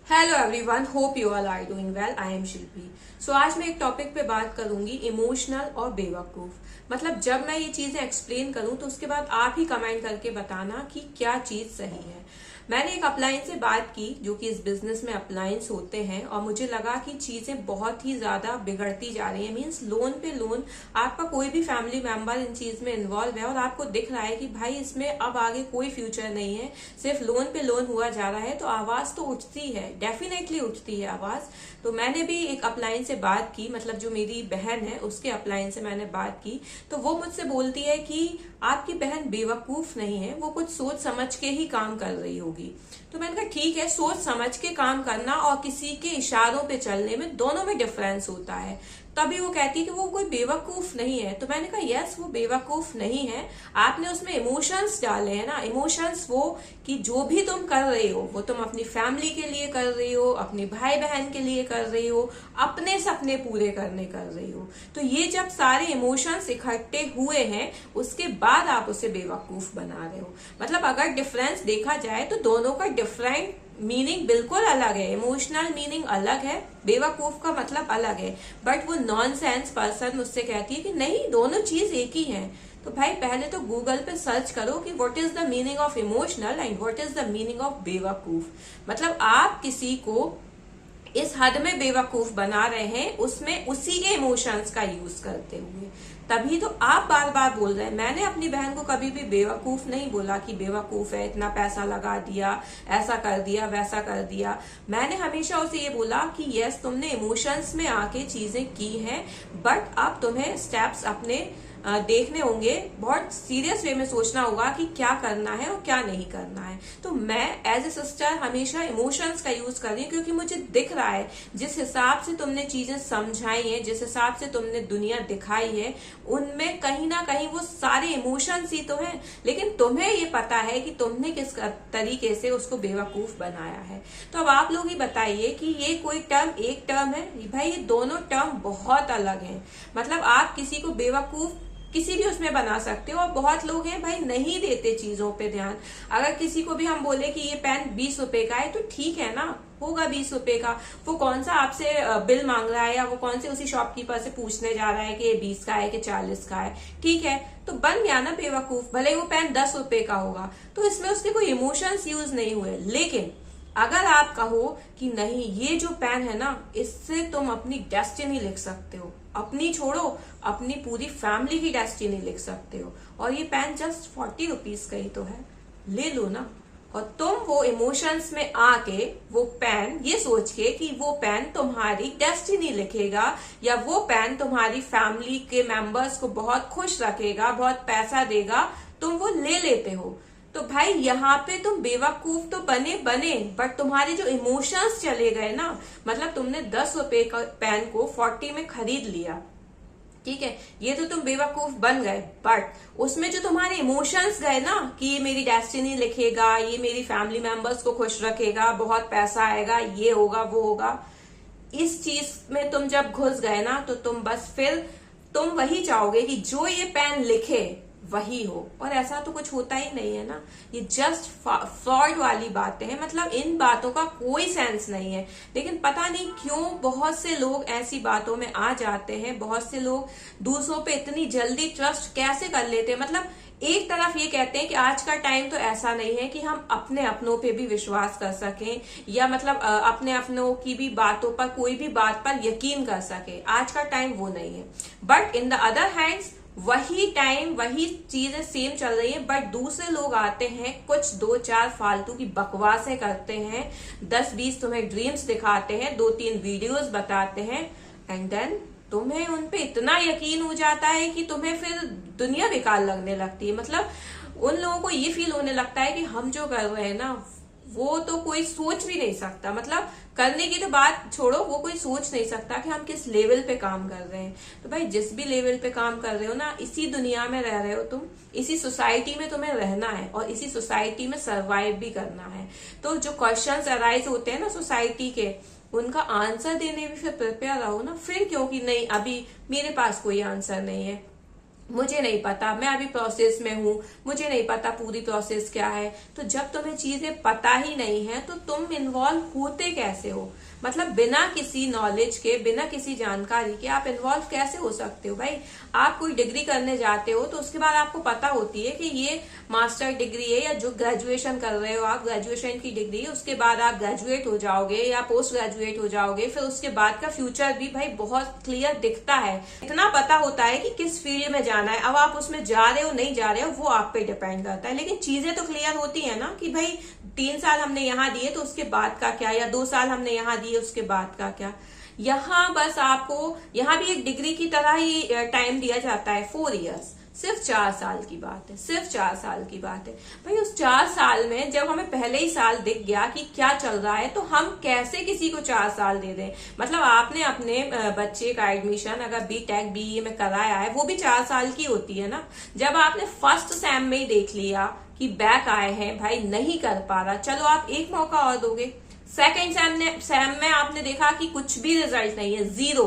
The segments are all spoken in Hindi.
Hello everyone, hope you all are doing well. I am Shilpi. So आज मैं एक टॉपिक पे बात करूंगी, इमोशनल और बेवकूफ। मतलब जब मैं ये चीजें एक्सप्लेन करूं तो उसके बाद आप ही कमेंट करके बताना कि क्या चीज सही है। मैंने एक अपलायंस से बात की जो कि इस बिजनेस में अपलायंस होते हैं, और मुझे लगा कि चीजें बहुत ही ज्यादा बिगड़ती जा रही है। मीन्स लोन पे लोन, आपका कोई भी फैमिली मेंबर इन चीज में इन्वॉल्व है और आपको दिख रहा है कि भाई इसमें अब आगे कोई फ्यूचर नहीं है, सिर्फ लोन पे लोन हुआ जा रहा है, तो आवाज तो उठती है, डेफिनेटली उठती है आवाज। तो मैंने भी एक अपलायंस से बात की, मतलब जो मेरी बहन है उसके अपलायंस से मैंने बात की, तो वो मुझसे बोलती है कि आपकी बहन बेवकूफ नहीं है, वो कुछ सोच समझ के ही काम कर रही होगी। तो मैंने कहा ठीक है, सोच समझ के काम करना और किसी के इशारों पे चलने में दोनों में डिफरेंस होता है। तभी वो कहती है कि वो कोई बेवकूफ नहीं है। तो मैंने कहा यस, वो बेवकूफ नहीं है, आपने उसमें इमोशंस डाले हैं ना। इमोशंस वो कि जो भी तुम कर रहे हो वो तुम अपनी फैमिली के लिए कर रही हो, अपने भाई बहन के लिए कर रही हो, अपने सपने पूरे करने कर रही हो। तो ये जब सारे इमोशंस इकट्ठे हुए हैं उसके बाद आप उसे बेवकूफ बना रहे हो। मतलब अगर डिफरेंस देखा जाए तो दोनों का डिफरेंट मीनिंग बिल्कुल अलग है। इमोशनल मीनिंग अलग है, बेवकूफ का मतलब अलग है। बट वो नॉनसेंस पर्सन मुझसे कहती है कि नहीं, दोनों चीज एक ही है। तो भाई पहले तो गूगल पे सर्च करो कि what is the meaning of emotional and what is the meaning of बेवकूफ। मतलब आप किसी को इस हद में बेवकूफ बना रहे हैं उसमें उसी के इमोशंस का यूज करते हुए, तभी तो आप बार बार बोल रहे हैं। मैंने अपनी बहन को कभी भी बेवकूफ नहीं बोला कि बेवकूफ है, इतना पैसा लगा दिया, ऐसा कर दिया, वैसा कर दिया। मैंने हमेशा उसे ये बोला कि यस, तुमने इमोशंस में आके चीजें की हैं, बट अब तुम्हें स्टेप्स अपने देखने होंगे, बहुत सीरियस वे में सोचना होगा कि क्या करना है और क्या नहीं करना है। तो मैं एज ए सिस्टर हमेशा इमोशंस का यूज कर रही हूँ, क्योंकि मुझे दिख रहा है जिस हिसाब से तुमने चीजें समझाई हैं, जिस हिसाब से तुमने दुनिया दिखाई है, उनमें कहीं ना कहीं वो सारे इमोशंस ही तो हैं। लेकिन तुम्हें ये पता है कि तुमने किस तरीके से उसको बेवकूफ बनाया है। तो अब आप लोग ही बताइए कि ये कोई टर्म एक टर्म है? भाई ये दोनों टर्म बहुत अलग हैं। मतलब आप किसी को बेवकूफ किसी भी उसमें बना सकते हो, और बहुत लोग हैं भाई नहीं देते चीजों पे ध्यान। अगर किसी को भी हम बोले कि ये पेन 20 रुपए का है तो ठीक है ना, होगा 20 रुपए का। वो कौन सा आपसे बिल मांग रहा है, या वो कौन से उसी शॉपकीपर से पूछने जा रहा है कि ये 20 का है कि 40 का है, ठीक है, तो बन गया ना बेवकूफ। भले वो पेन 10 रुपए का होगा, तो इसमें उसके कोई इमोशंस यूज नहीं हुए। लेकिन अगर आप कहो कि नहीं, ये जो पेन है ना, इससे तुम अपनी डेस्टिनी लिख सकते हो, अपनी छोड़ो अपनी पूरी फैमिली की डेस्टिनी लिख सकते हो, और ये पेन जस्ट 40 रुपीज का ही तो है, ले लो ना। और तुम वो इमोशंस में आके वो पेन ये सोच के कि वो पेन तुम्हारी डेस्टिनी लिखेगा, या वो पेन तुम्हारी फैमिली के मेंबर्स को बहुत खुश रखेगा, बहुत पैसा देगा, तुम वो ले लेते हो। तो भाई यहाँ पे तुम बेवकूफ तो बने बट तुम्हारे जो इमोशंस चले गए ना। मतलब तुमने 10 रुपए का पेन को 40 में खरीद लिया, ठीक है, ये तो तुम बेवकूफ बन गए, बट उसमें जो तुम्हारे इमोशंस गए ना कि ये मेरी डेस्टिनी लिखेगा, ये मेरी फैमिली मेंबर्स को खुश रखेगा, बहुत पैसा आएगा, ये होगा वो होगा, इस चीज में तुम जब घुस गए ना तो तुम बस फिर तुम वही चाहोगे कि जो ये पेन लिखे वही हो, और ऐसा तो कुछ होता ही नहीं है ना। ये जस्ट फ्रॉड वाली बातें हैं। मतलब इन बातों का कोई सेंस नहीं है, लेकिन पता नहीं क्यों बहुत से लोग ऐसी बातों में आ जाते हैं। बहुत से लोग दूसरों पे इतनी जल्दी ट्रस्ट कैसे कर लेते हैं। मतलब एक तरफ ये कहते हैं कि आज का टाइम तो ऐसा नहीं है कि हम अपने अपनों पे भी विश्वास कर सकें, या मतलब अपने अपनों की भी बातों पर, कोई भी बात पर यकीन कर सके। आज का टाइम वो नहीं है। But in the other hands वही टाइम, वही चीजें सेम चल रही है, बट दूसरे लोग आते हैं, कुछ 2-4 फालतू की बकवासें करते हैं, 10-20 तुम्हें ड्रीम्स दिखाते हैं, 2-3 वीडियोस बताते हैं, एंड देन तुम्हें उन पे इतना यकीन हो जाता है कि तुम्हें फिर दुनिया बेकार लगने लगती है। मतलब उन लोगों को ये फील होने लगता है कि हम जो कर रहे हैं ना वो तो कोई सोच भी नहीं सकता। मतलब करने की तो बात छोड़ो, वो कोई सोच नहीं सकता कि हम किस लेवल पे काम कर रहे हैं। तो भाई जिस भी लेवल पे काम कर रहे हो ना, इसी दुनिया में रह रहे हो तुम, इसी सोसाइटी में तुम्हें रहना है और इसी सोसाइटी में सरवाइव भी करना है। तो जो क्वेश्चंस अराइज होते हैं ना सोसाइटी के, उनका आंसर देने भी फिर प्रिपेयर रहो ना। फिर क्योंकि नहीं, अभी मेरे पास कोई आंसर नहीं है, मुझे नहीं पता, मैं अभी प्रोसेस में हूँ, मुझे नहीं पता पूरी प्रोसेस क्या है। तो जब तुम्हें चीजें पता ही नहीं है तो तुम इन्वॉल्व होते कैसे हो? मतलब बिना किसी नॉलेज के, बिना किसी जानकारी के आप इन्वॉल्व कैसे हो सकते हो? भाई आप कोई डिग्री करने जाते हो तो उसके बाद आपको पता होती है कि ये मास्टर डिग्री है, या जो ग्रेजुएशन कर रहे हो आप, ग्रेजुएशन की डिग्री है, उसके बाद आप ग्रेजुएट हो जाओगे या पोस्ट ग्रेजुएट हो जाओगे, फिर उसके बाद का फ्यूचर भी भाई बहुत क्लियर दिखता है। इतना पता होता है कि किस फील्ड में जाना है। अब आप उसमें जा रहे हो नहीं जा रहे हो वो आप पे डिपेंड करता है, लेकिन चीजें तो क्लियर होती है ना कि भाई 3 साल हमने यहाँ दिए तो उसके बाद का क्या, या 2 साल हमने यहाँ दिए उसके बाद का क्या। यहाँ बस आपको, यहाँ भी एक डिग्री की तरह ही टाइम दिया जाता है, 4 इयर्स, सिर्फ 4 साल की बात है, सिर्फ 4 साल की बात है। भाई उस 4 साल में जब हमें पहले ही साल दिख गया कि क्या चल रहा है, तो हम कैसे किसी को 4 साल दे दें? मतलब आपने अपने बच्चे का एडमिशन अगर बीटेक बीई में कराया है, वो भी 4 साल की होती है ना। जब आपने फर्स्ट सेम में ही देख लिया कि बैक आए हैं, भाई नहीं कर पा रहा, चलो आप एक मौका और दोगे। सेकेंड सेम में आपने देखा कि कुछ भी रिजल्ट नहीं है, 0,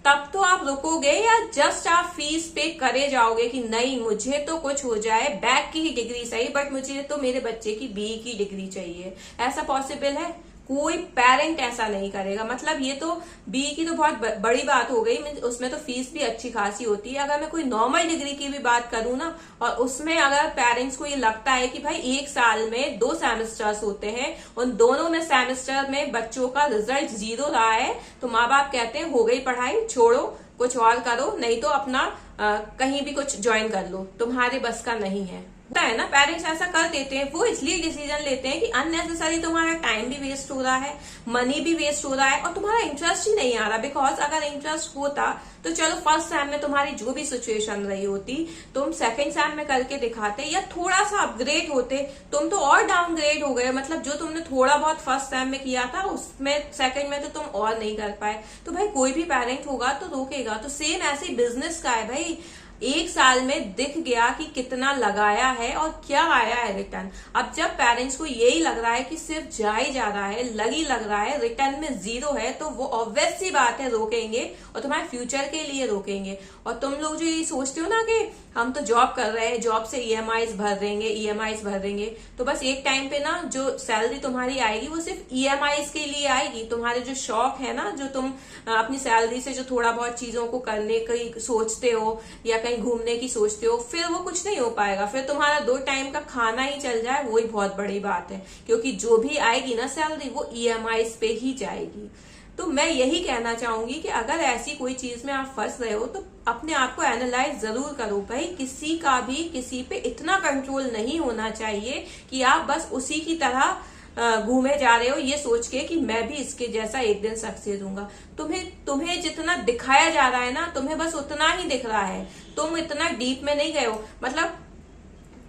तब तो आप रुकोगे या जस्ट आप फीस पे करे जाओगे कि नहीं मुझे तो कुछ हो जाए, बैक की ही डिग्री सही, बट मुझे तो मेरे बच्चे की बीई की डिग्री चाहिए? ऐसा पॉसिबल है? कोई पेरेंट ऐसा नहीं करेगा। मतलब ये तो बीई की तो बहुत बड़ी बात हो गई, उसमें तो फीस भी अच्छी खासी होती है। अगर मैं कोई नॉर्मल डिग्री की भी बात करूं ना, और उसमें अगर पेरेंट्स को ये लगता है कि भाई 1 साल में 2 सेमेस्टर्स होते हैं, उन दोनों में सेमेस्टर में बच्चों का रिजल्ट 0 रहा है, तो माँ बाप कहते हैं हो गई पढ़ाई, छोड़ो कुछ और करो, नहीं तो अपना कहीं भी कुछ ज्वाइन कर लो, तुम्हारे बस का नहीं है। होता है ना, पेरेंट्स ऐसा कर देते हैं। वो इसलिए डिसीजन लेते हैं कि अननेसेसरी तुम्हारा टाइम भी वेस्ट हो रहा है, मनी भी वेस्ट हो रहा है, और तुम्हारा इंटरेस्ट ही नहीं आ रहा। बिकॉज अगर इंटरेस्ट होता तो चलो फर्स्ट सेम में तुम्हारी जो भी सिचुएशन रही होती, तुम सेकंड सेम में करके दिखाते या थोड़ा सा अपग्रेड होते। तुम तो और डाउनग्रेड हो गए, मतलब जो तुमने थोड़ा बहुत फर्स्ट सेम में किया था उसमें सेकंड में तो तुम और नहीं कर पाए। तो भाई कोई भी पेरेंट होगा तो रोकेगा। तो सेम ऐसे बिजनेस का है भाई, 1 साल में दिख गया कि कितना लगाया है और क्या आया है रिटर्न। अब जब पेरेंट्स को यही लग रहा है कि सिर्फ जा ही जा रहा है, लग रहा है, रिटर्न में 0 है, तो वो ऑब्वियस सी बात है रोकेंगे, और तुम्हारे फ्यूचर के लिए रोकेंगे। और तुम लोग जो ये सोचते हो ना कि हम तो जॉब कर रहे हैं, जॉब से ईएमआईज भर देंगे, तो बस एक टाइम पे ना जो सैलरी तुम्हारी आएगी वो सिर्फ ईएमआईज के लिए आएगी। तुम्हारे जो शौक है ना, जो तुम अपनी सैलरी से जो थोड़ा बहुत चीजों को करने की सोचते हो या कहीं घूमने की सोचते हो, फिर वो कुछ नहीं हो पाएगा। फिर तुम्हारा 2 टाइम का खाना ही चल जाए, वही बहुत बड़ी बात है, क्योंकि जो भी आएगी ना सैलरी वो ईएमआईज पे ही जाएगी। तो मैं यही कहना चाहूंगी कि अगर ऐसी कोई चीज में आप फंस रहे हो तो अपने आप को एनालाइज जरूर करो। भाई किसी का भी किसी पे इतना कंट्रोल नहीं होना चाहिए कि आप बस उसी की तरह घूमे जा रहे हो ये सोच के कि मैं भी इसके जैसा एक दिन सक्सेस दूंगा। तुम्हें जितना दिखाया जा रहा है ना, तुम्हें बस उतना ही दिख रहा है, तुम इतना डीप में नहीं गए हो। मतलब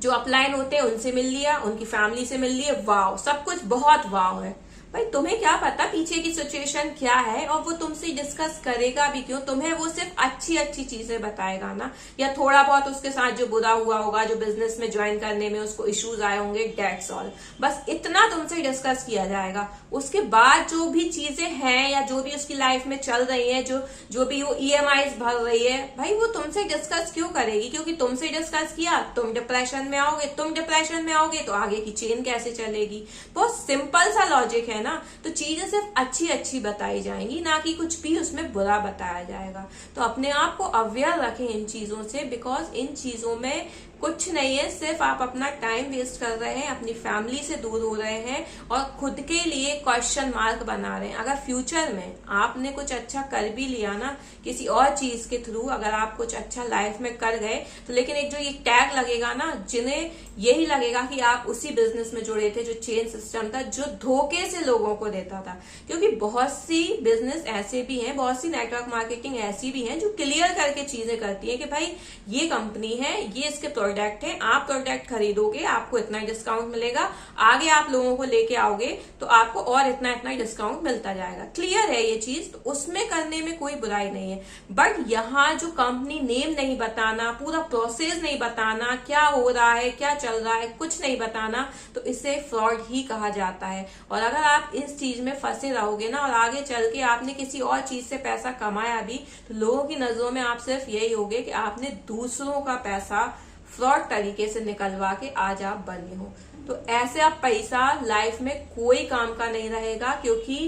जो अपलाइन होते हैं उनसे मिल लिया, उनकी फैमिली से मिल लिया, वाव, सब कुछ बहुत वाव है। भाई तुम्हें क्या पता पीछे की सिचुएशन क्या है, और वो तुमसे डिस्कस करेगा भी क्यों? तुम्हें वो सिर्फ अच्छी अच्छी चीजें बताएगा ना, या थोड़ा बहुत उसके साथ जो बुरा हुआ होगा, जो बिजनेस में ज्वाइन करने में उसको इश्यूज आए होंगे, डेट्स ऑल, बस इतना तुमसे डिस्कस किया जाएगा। उसके बाद जो भी चीजें हैं या जो भी उसकी लाइफ में चल रही है, जो भी वो ईएमआईज भर रही है, भाई वो तुमसे डिस्कस क्यों करेगी? क्योंकि तुमसे डिस्कस किया तुम डिप्रेशन में आओगे, तुम डिप्रेशन में आओगे तो आगे की चेन कैसे चलेगी? बहुत सिंपल सा लॉजिक है ना। तो चीजें सिर्फ अच्छी अच्छी बताई जाएंगी, ना कि कुछ भी उसमें बुरा बताया जाएगा। तो अपने आप को अवेयर रखें इन चीजों से, बिकॉज इन चीजों में कुछ नहीं है, सिर्फ आप अपना टाइम वेस्ट कर रहे हैं, अपनी फैमिली से दूर हो रहे हैं और खुद के लिए क्वेश्चन मार्क बना रहे हैं। अगर फ्यूचर में आपने कुछ अच्छा कर भी लिया ना किसी और चीज के थ्रू, अगर आप कुछ अच्छा लाइफ में कर गए तो, लेकिन एक जो ये टैग लगेगा ना, जिन्हें यही लगेगा कि आप उसी बिजनेस में जुड़े थे जो चेन सिस्टम था, जो धोखे से लोगों को देता था। क्योंकि बहुत सी बिजनेस ऐसे भी हैं, बहुत सी नेटवर्क मार्केटिंग ऐसी भी हैं जो क्लियर करके चीजें करती है कि भाई ये कंपनी है, ये इसके प्रोडक्ट है, आप प्रोडक्ट खरीदोगे आपको इतना ही डिस्काउंट मिलेगा, आगे आप लोगों को लेके आओगे तो आपको और इतना इतना डिस्काउंट मिलता जाएगा। क्लियर है ये चीज, तो उसमें करने में कोई बुराई नहीं है। बट यहाँ जो कंपनी नेम नहीं बताना, पूरा प्रोसेस नहीं बताना, क्या हो रहा है क्या चल रहा है कुछ नहीं बताना, तो इसे फ्रॉड ही कहा जाता है। और अगर आप इस चीज में फंसे रहोगे ना और आगे चल के आपने किसी और चीज से पैसा कमाया भी, तो लोगों की नजरों में आप सिर्फ यही होगे कि आपने दूसरों का पैसा फ्रॉड तरीके से निकलवा के आज आप बने हो। तो ऐसे आप पैसा लाइफ में कोई काम का नहीं रहेगा, क्योंकि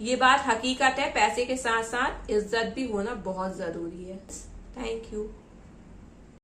ये बात हकीकत है, पैसे के साथ साथ इज्जत भी होना बहुत जरूरी है। Thank you.